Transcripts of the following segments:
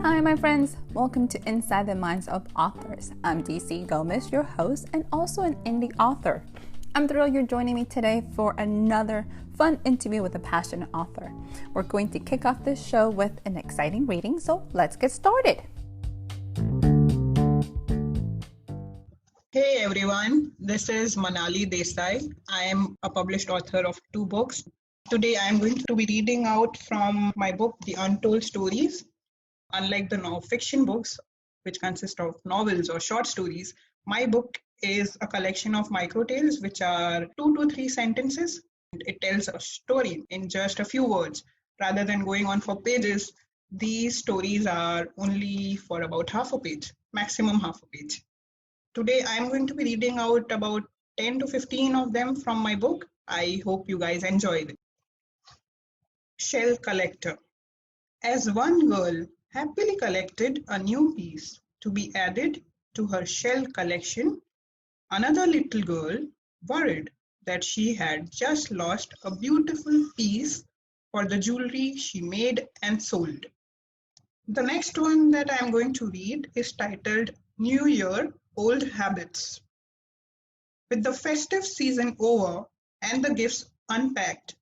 Hi, my friends. Welcome to Inside the Minds of Authors. I'm DC Gomez, your host, and also an indie author. I'm thrilled you're joining me today for another fun interview with a passionate author. We're going to kick off this show with an exciting reading, so let's get started. Hey everyone, this is Manali Desai. I am a published author of 2 books. Today I am going to be reading out from my book, The Untold Stories. Unlike the Nonfiction books, which consist of novels or short stories, my book is a collection of MicroTails, which are 2 to 3 sentences. It tells a story in just a few words. Rather than going on for pages, these stories are only for about half a page, maximum half a page. Today, I'm going to be reading out about 10 to 15 of them from my book. I hope you guys enjoyed it. Shell Collector. As one girl happily collected a new piece to be added to her shell collection, another little girl worried that she had just lost a beautiful piece for the jewelry she made and sold. The next one that I'm going to read is titled New Year, Old Habits. With the festive season over and the gifts unpacked,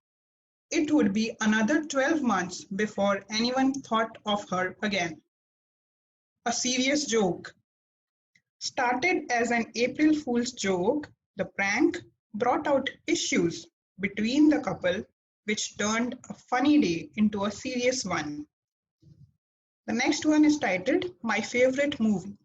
it would be another 12 months before anyone thought of her again. A serious joke. Started as an April Fool's joke, the prank brought out issues between the couple, which turned a funny day into a serious one. The next one is titled My Favorite Movie.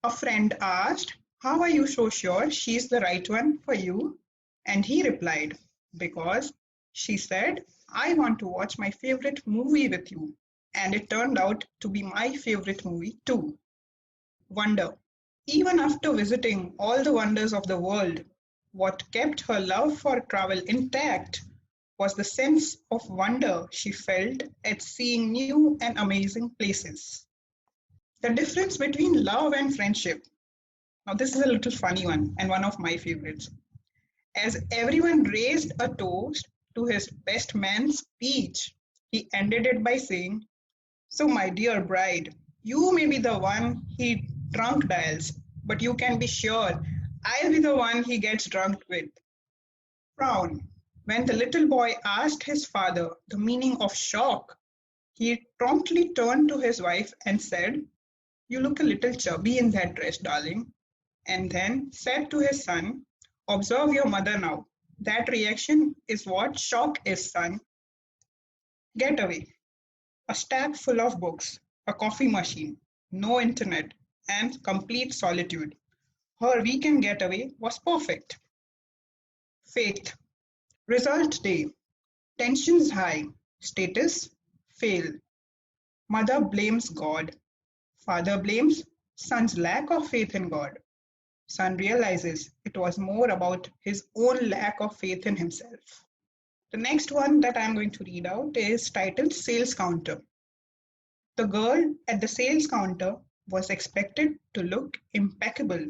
A friend asked, "How are you so sure she's the right one for you?" And he replied, "Because she said, I want to watch my favorite movie with you." And it turned out to be my favorite movie too. Wonder. Even after visiting all the wonders of the world, what kept her love for travel intact was the sense of wonder she felt at seeing new and amazing places. The difference between love and friendship. Now, this is a little funny one and one of my favorites. As everyone raised a toast to his best man's speech, he ended it by saying, "So, my dear bride, you may be the one he drunk dials, but you can be sure I'll be the one he gets drunk with." Frown. When the little boy asked his father the meaning of shock, he promptly turned to his wife and said, "You look a little chubby in that dress, darling." And then said to his son, "Observe your mother now. That reaction is what shock is, son." Getaway. A stack full of books, a coffee machine, no internet, and complete solitude. Her weekend getaway was perfect. Faith. Result day. Tensions high. Status fail. Mother blames God. Father blames son's lack of faith in God. Son realizes it was more about his own lack of faith in himself. The next one that I'm going to read out is titled Sales Counter. The girl at the sales counter was expected to look impeccable,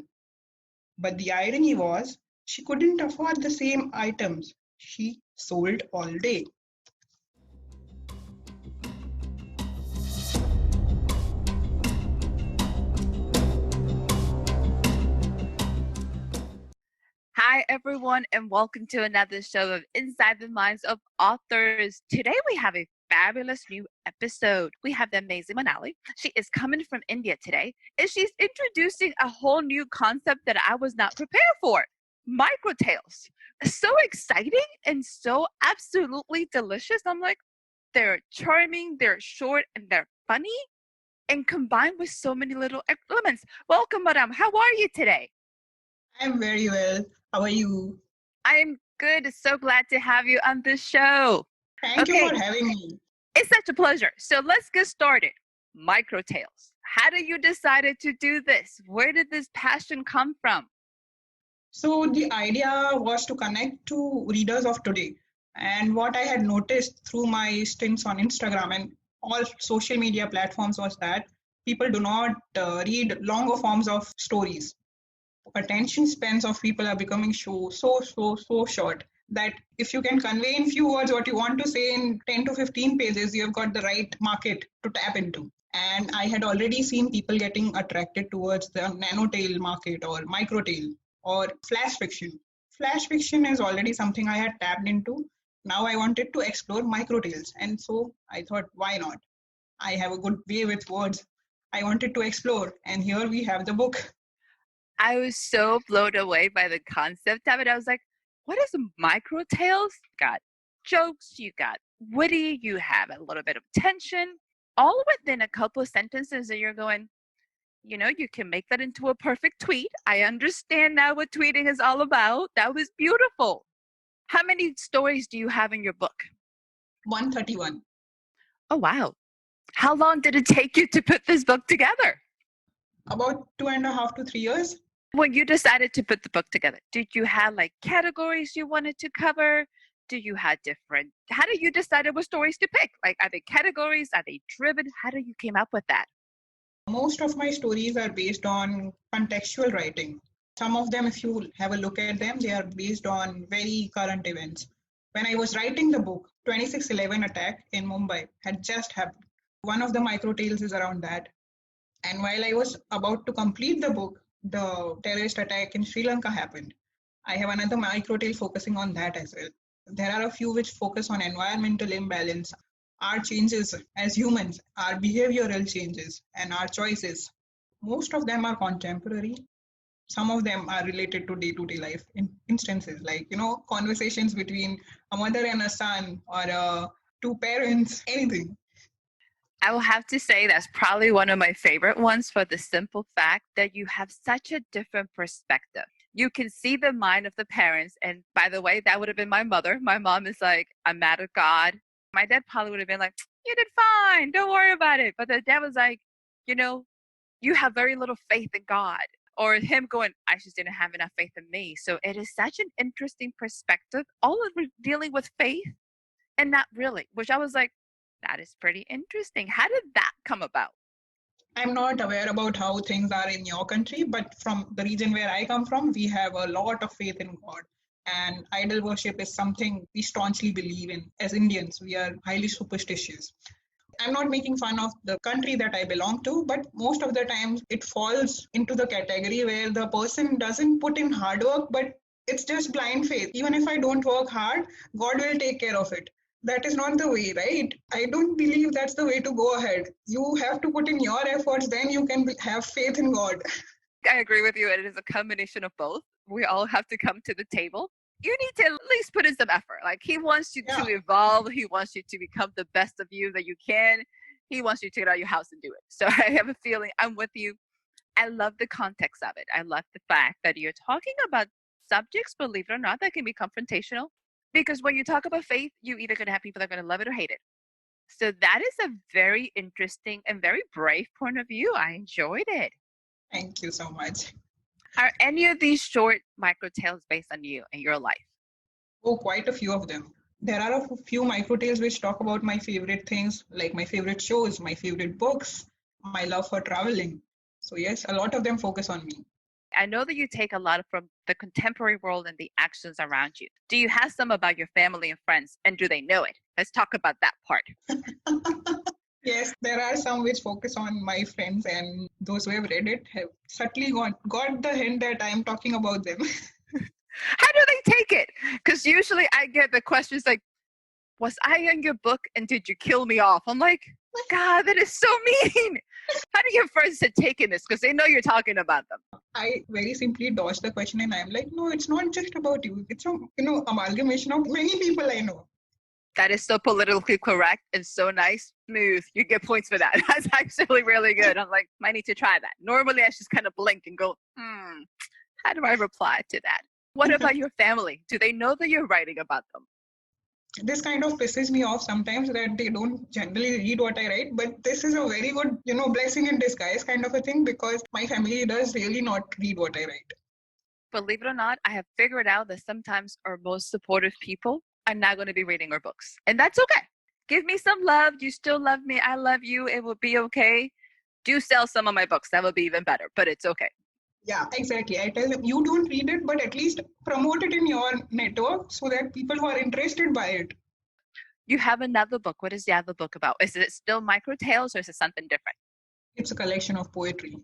but the irony was she couldn't afford the same items she sold all day. Hi, everyone, and welcome to another show of Inside the Minds of Authors. Today, we have a fabulous new episode. We have the amazing Manali. She is coming from India today, and she's introducing a whole new concept that I was not prepared for. MicroTails. So exciting and so absolutely delicious. I'm like, they're charming, they're short, and they're funny, and combined with so many little elements. Welcome, madam. How are you today? I'm very well. How are you? I'm good. So glad to have you on this show. Thank you Okay, for having me. it's such a pleasure. So let's get started. MicroTails. How did you decide to do this? Where did this passion come from? So the idea was to connect to readers of today. And what I had noticed through my stints on Instagram and all social media platforms was that people do not read longer forms of stories. Attention spans of people are becoming so short. that if you can convey in few words what you want to say in 10 to 15 pages, you have got the right market to tap into. And I had already seen people getting attracted towards the nanotail market or microtail or flash fiction. Flash fiction is already something I had tapped into. Now I wanted to explore microtails. And so I thought, why not? I have a good way with words. I wanted to explore. And here we have the book. I was so blown away by the concept of it. I was like, what is MicroTales? You got jokes, you got witty, you have a little bit of tension, all within a couple of sentences that you're going, you can make that into a perfect tweet. I understand now what tweeting is all about. That was beautiful. How many stories do you have in your book? 131. Oh, wow. How long did it take you to put this book together? About 2.5 to 3 years. When you decided to put the book together, did you have like categories you wanted to cover? Do you have how do you decide what stories to pick? Like, are they categories? Are they driven? How do you came up with that? Most of my stories are based on contextual writing. Some of them, if you have a look at them, they are based on very current events. When I was writing the book, 26/11 attack in Mumbai had just happened. One of the microtales is around that. And while I was about to complete the book, the terrorist attack in Sri Lanka happened. I have another microtale focusing on that as well. There are a few which focus on environmental imbalance, our changes as humans, our behavioral changes, and our choices. Most of them are contemporary. Some of them are related to day-to-day life in instances like, conversations between a mother and a son or two parents, anything. I will have to say that's probably one of my favorite ones for the simple fact that you have such a different perspective. You can see the mind of the parents. And by the way, that would have been my mother. My mom is like, I'm mad at God. My dad probably would have been like, you did fine. Don't worry about it. But the dad was like, you have very little faith in God. Or him going, I just didn't have enough faith in me. So it is such an interesting perspective. All of it dealing with faith and not really, which I was like, that is pretty interesting. How did that come about? I'm not aware about how things are in your country, but from the region where I come from, we have a lot of faith in God. And idol worship is something we staunchly believe in. As Indians, we are highly superstitious. I'm not making fun of the country that I belong to, but most of the times it falls into the category where the person doesn't put in hard work, but it's just blind faith. Even if I don't work hard, God will take care of it. That is not the way, right? I don't believe that's the way to go ahead. You have to put in your efforts, then you can have faith in God. I agree with you. It is a combination of both. We all have to come to the table. You need to at least put in some effort. Like, he wants you to evolve. He wants you to become the best of you that you can. He wants you to get out of your house and do it. So I have a feeling I'm with you. I love the context of it. I love the fact that you're talking about subjects, believe it or not, that can be confrontational. Because when you talk about faith, you either going to have people that are going to love it or hate it. So that is a very interesting and very brave point of view. I enjoyed it. Thank you so much. Are any of these short microtales based on you and your life? Oh, quite a few of them. There are a few microtales which talk about my favorite things, like my favorite shows, my favorite books, my love for traveling. So yes, a lot of them focus on me. I know that you take a lot from the contemporary world and the actions around you. Do you have some about your family and friends, and do they know it? Let's talk about that part. Yes, there are some which focus on my friends, and those who have read it have subtly got the hint that I am talking about them. How do they take it? Because usually I get the questions like, was I in your book and did you kill me off? I'm like, God, that is so mean. How do your friends have taken this? Because they know you're talking about them. I very simply dodge the question and I'm like, no, it's not just about you. It's a amalgamation of many people I know. That is so politically correct and so nice. Smooth. You get points for that. That's actually really good. I'm like, I need to try that. Normally I just kind of blink and go, how do I reply to that? What about your family? Do they know that you're writing about them? This kind of pisses me off sometimes that they don't generally read what I write, but this is a very good, blessing in disguise kind of a thing, because my family does really not read what I write. Believe it or not, I have figured out that sometimes our most supportive people are not going to be reading our books. And that's okay. Give me some love. You still love me. I love you. It will be okay. Do sell some of my books. That would be even better, but it's okay. Yeah, exactly. I tell them, you don't read it, but at least promote it in your network so that people who are interested by it. You have another book. What is the other book about? Is it still MicroTales or is it something different? It's a collection of poetry.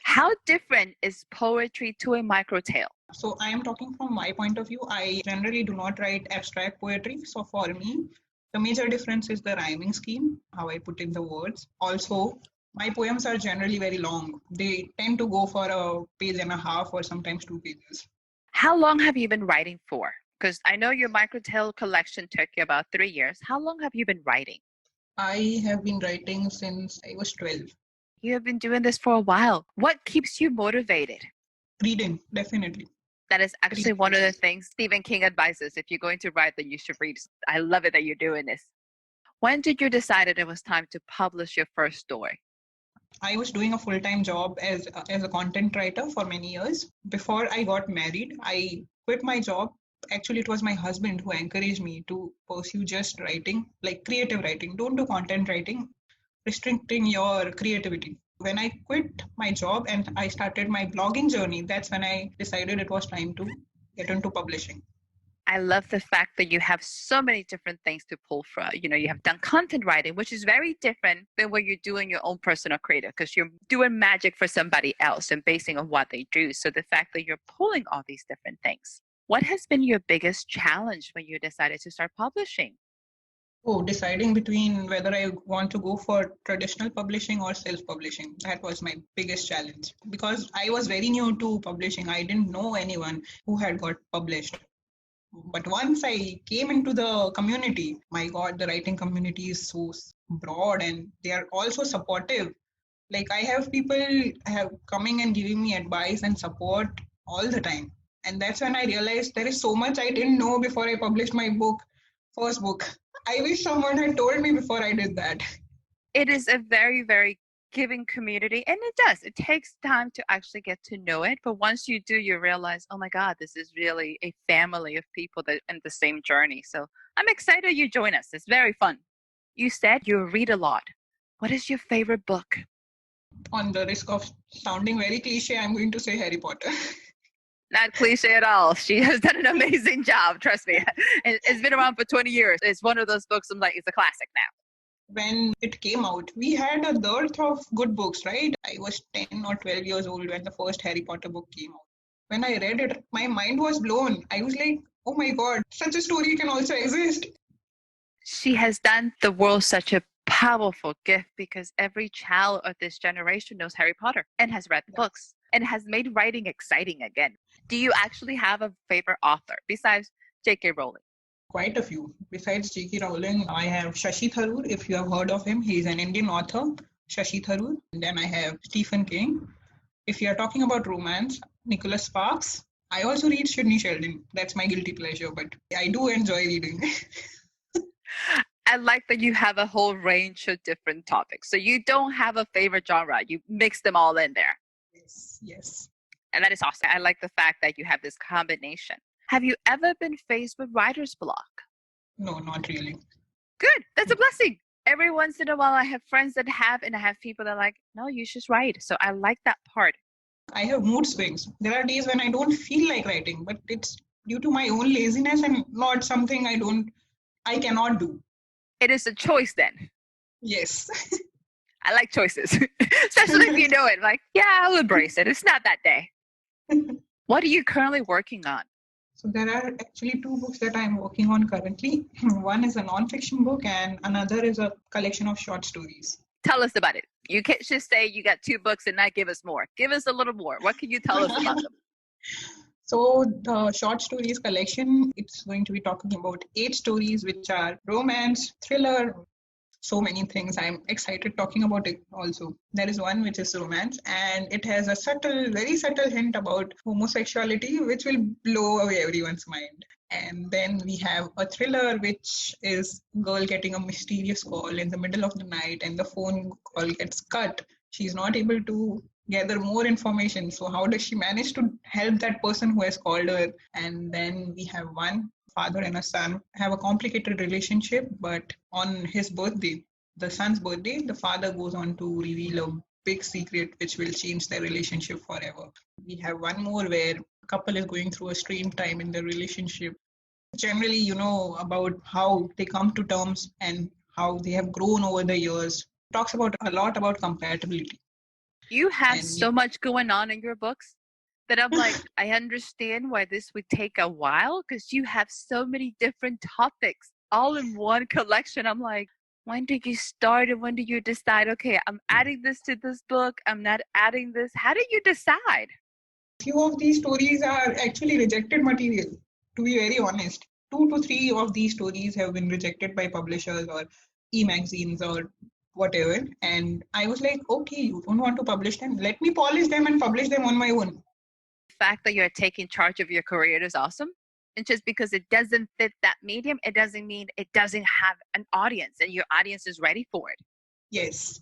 How different is poetry to a microtale? So I am talking from my point of view. I generally do not write abstract poetry. So for me, the major difference is the rhyming scheme, how I put in the words. Also, my poems are generally very long. They tend to go for a page and a half or sometimes 2 pages. How long have you been writing for? Because I know your microtale collection took you about 3 years. How long have you been writing? I have been writing since I was 12. You have been doing this for a while. What keeps you motivated? Reading, definitely. That is actually Reading. one of the things Stephen King advises. If you're going to write, then you should read. I love it that you're doing this. When did you decide that it was time to publish your first story? I was doing a full-time job as a content writer for many years. Before I got married, I quit my job. Actually, it was my husband who encouraged me to pursue just writing, like creative writing. Don't do content writing, restricting your creativity. When I quit my job and I started my blogging journey, that's when I decided it was time to get into publishing. I love the fact that you have so many different things to pull from. You have done content writing, which is very different than what you're doing your own personal creative because you're doing magic for somebody else and basing on what they do. So the fact that you're pulling all these different things. What has been your biggest challenge when you decided to start publishing? Oh, deciding between whether I want to go for traditional publishing or self-publishing. That was my biggest challenge because I was very new to publishing. I didn't know anyone who had got published. But once I came into the community, my God, the writing community is so broad and they are also supportive. Like I have people have coming and giving me advice and support all the time. And that's when I realized there is so much I didn't know before I published my first book. I wish someone had told me before I did that. It is a very, very giving community, and it does. It takes time to actually get to know it. But once you do, you realize, oh my God, this is really a family of people that in the same journey. So I'm excited you join us. It's very fun. You said you read a lot. What is your favorite book? On the risk of sounding very cliche, I'm going to say Harry Potter. Not cliche at all. She has done an amazing job. Trust me. It's been around for 20 years. It's one of those books I'm like, it's a classic now. When it came out, we had a dearth of good books, right? I was 10 or 12 years old when the first Harry Potter book came out. When I read it, my mind was blown. I was like, oh my God, such a story can also exist. She has done the world such a powerful gift because every child of this generation knows Harry Potter and has read the books and has made writing exciting again. Do you actually have a favorite author besides J.K. Rowling? Quite a few. Besides J.K. Rowling, I have Shashi Tharoor, if you have heard of him. He is an Indian author, Shashi Tharoor. And then I have Stephen King. If you are talking about romance, Nicholas Sparks. I also read Sidney Sheldon. That's my guilty pleasure, but I do enjoy reading. I like that you have a whole range of different topics. So you don't have a favorite genre. You mix them all in there. Yes, yes. And that is awesome. I like the fact that you have this combination. Have you ever been faced with writer's block? No, not really. Good. That's a blessing. Every once in a while, I have friends that have, and I have people that are like, no, you should write. So I like that part. I have mood swings. There are days when I don't feel like writing, but it's due to my own laziness and not something I cannot do. It is a choice then. Yes. I like choices, especially if you know it. Like, yeah, I'll embrace it. It's not that day. What are you currently working on? So there are actually two books that I'm working on currently. One is a nonfiction book and another is a collection of short stories. Tell us about it. You can't just say you got 2 books and not give us more. Give us a little more. What can you tell us about them? So the short stories collection, it's going to be talking about 8 stories which are romance, thriller, so many things. I'm excited talking about it also. There is one which is romance and it has a very subtle hint about homosexuality which will blow away everyone's mind. And then we have a thriller which is girl getting a mysterious call in the middle of the night and the phone call gets cut. She's not able to gather more information. So how does she manage to help that person who has called her? And then we have one father and a son have a complicated relationship, but on his birthday, the son's birthday, the father goes on to reveal a big secret which will change their relationship forever. We have one more where a couple is going through a strained time in their relationship. Generally, about how they come to terms and how they have grown over the years. Talks about a lot about compatibility. You have And so much going on in your books that I'm like, I understand why this would take a while because you have so many different topics all in one collection. I'm like, when did you start and when did you decide, okay, I'm adding this to this book, I'm not adding this? How did you decide? few of these stories are actually rejected material, to be very honest. Two to three of these stories have been rejected by publishers or e-magazines or whatever. And I was like, okay, you don't want to publish them? Let me polish them and publish them on my own. The fact that you're taking charge of your career is awesome. And just because it doesn't fit that medium, it doesn't mean it doesn't have an audience and your audience is ready for it. Yes.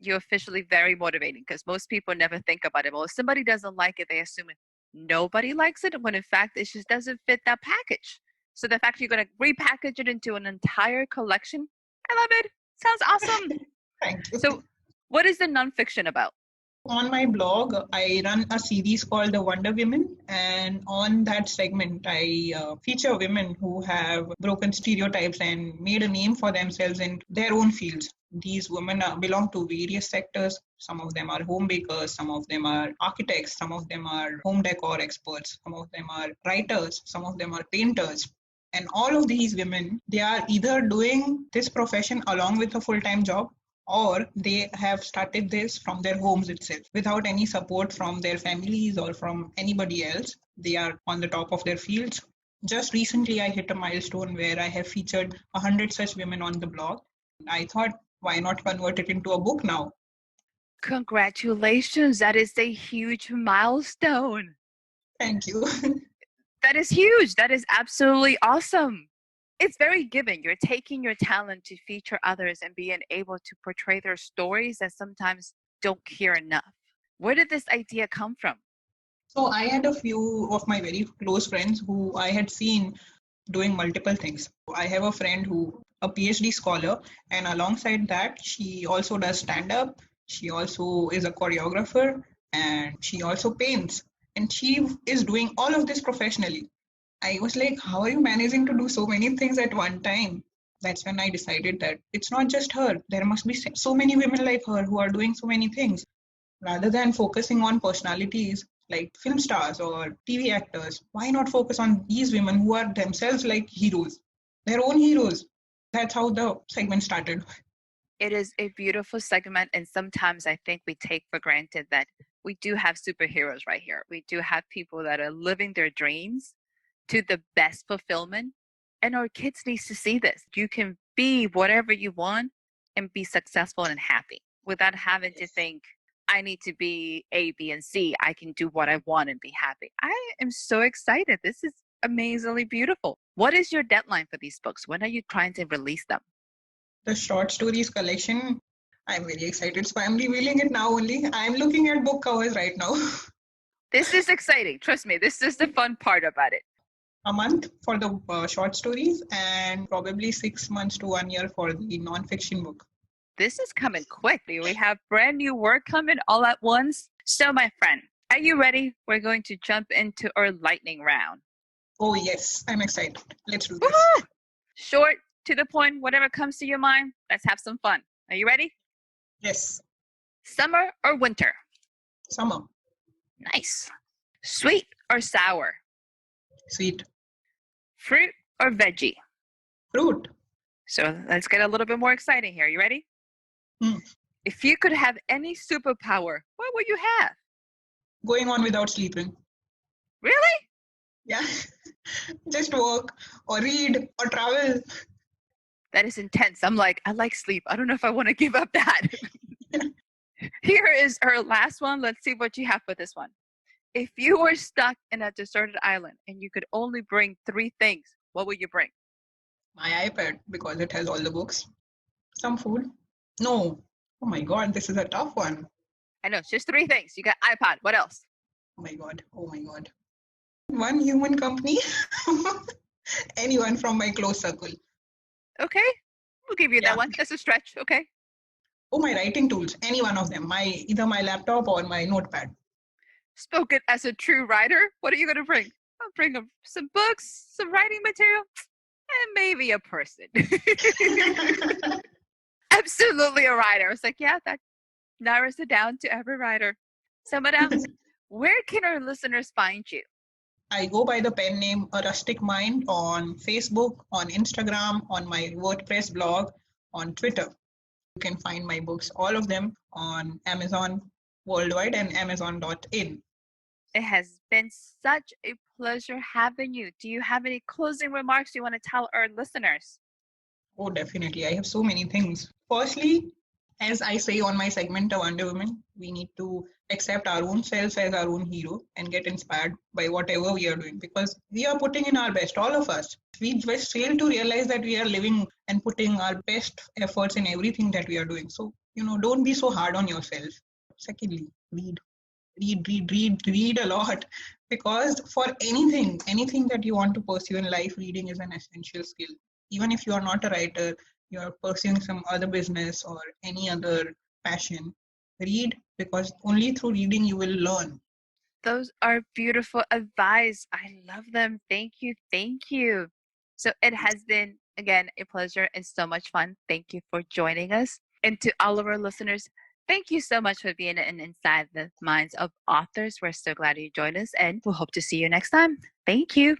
You're officially very motivating because most people never think about it. Well, if somebody doesn't like it, they assume it. Nobody likes it when in fact it just doesn't fit that package. So the fact you're going to repackage it into an entire collection, I love it. Sounds awesome. Thank you. So what is the nonfiction about? On my blog, I run a series called The Wonder Women, and on that segment, I feature women who have broken stereotypes and made a name for themselves in their own fields. These women belong to various sectors. Some of them are home bakers, some of them are architects, some of them are home decor experts, some of them are writers, some of them are painters. And all of these women, they are either doing this profession along with a full-time job, or they have started this from their homes itself without any support from their families or from anybody else. They are on the top of their fields. Just recently, I hit a milestone where I have featured 100 such women on the blog. I thought, why not convert it into a book now? Congratulations. That is a huge milestone. Thank you. That is huge. That is absolutely awesome. It's very giving. You're taking your talent to feature others and being able to portray their stories that sometimes don't hear enough. Where did this idea come from? So I had a few of my very close friends who I had seen doing multiple things. I have a friend who a PhD scholar, and alongside that, she also does stand up. She also is a choreographer, and she also paints. And she is doing all of this professionally. I was like, how are you managing to do so many things at one time? That's when I decided that it's not just her. There must be so many women like her who are doing so many things. Rather than focusing on personalities like film stars or TV actors, why not focus on these women who are themselves like heroes, their own heroes? That's how the segment started. It is a beautiful segment, and sometimes I think we take for granted that we do have superheroes right here. We do have people that are living their dreams to the best fulfillment, and our kids need to see this. You can be whatever you want and be successful and happy without having to think, I need to be A, B, and C. I can do what I want and be happy. I am so excited. This is amazingly beautiful. What is your deadline for these books? When are you trying to release them? The short stories collection, I'm very excited. So I'm revealing it now only. I'm looking at book covers right now. This is exciting. Trust me, this is the fun part about it. A month for the short stories and probably 6 months to 1 year for the non-fiction book. This is coming quickly. We have brand new work coming all at once. So, my friend, are you ready? We're going to jump into our lightning round. Oh, yes. I'm excited. Let's do this. Woo-hoo! Short, to the point, whatever comes to your mind. Let's have some fun. Are you ready? Yes. Summer or winter? Summer. Nice. Sweet or sour? Sweet. Fruit or veggie? Fruit. So let's get a little bit more exciting here. You ready? Hmm. If you could have any superpower, what would you have? Going on without sleeping. Really? Yeah. Just work or read or travel. That is intense. I'm like, I like sleep. I don't know if I want to give up that. Here is her last one. Let's see what you have for this one. If you were stuck in a deserted island and you could only bring 3 things, what would you bring? My iPad, because it has all the books. Some food. No. Oh my God, this is a tough one. I know, it's just 3 things. You got iPod. What else? Oh my God. Oh my God. One human company. Anyone from my close circle. Okay. We'll give you Yeah. that one. That's a stretch. Okay. Oh, my writing tools, any one of them, either my laptop or my notepad. Spoken as a true writer. What are you going to bring? I'll bring some books, some writing material, and maybe a person. Absolutely a writer. I was like, yeah, that narrows it down to every writer. So, madam, where can our listeners find you? I go by the pen name A Rustic Mind on Facebook, on Instagram, on my WordPress blog, on Twitter. You can find my books, all of them, on Amazon worldwide and Amazon.in. It has been such a pleasure having you. Do you have any closing remarks you want to tell our listeners? Oh, definitely. I have so many things. Firstly, as I say on my segment of Wonder Woman, we need to accept our own selves as our own hero and get inspired by whatever we are doing because we are putting in our best, all of us. We just fail to realize that we are living and putting our best efforts in everything that we are doing. So, don't be so hard on yourself. Secondly, read a lot because for anything that you want to pursue in life, reading is an essential skill. Even if you are not a writer, you are pursuing some other business or any other passion, read because only through reading you will learn. Those are beautiful advice. I love them. Thank you. Thank you. So it has been, again, a pleasure and so much fun. Thank you for joining us. And to all of our listeners, thank you so much for being inside the minds of authors. We're so glad you joined us and we'll hope to see you next time. Thank you.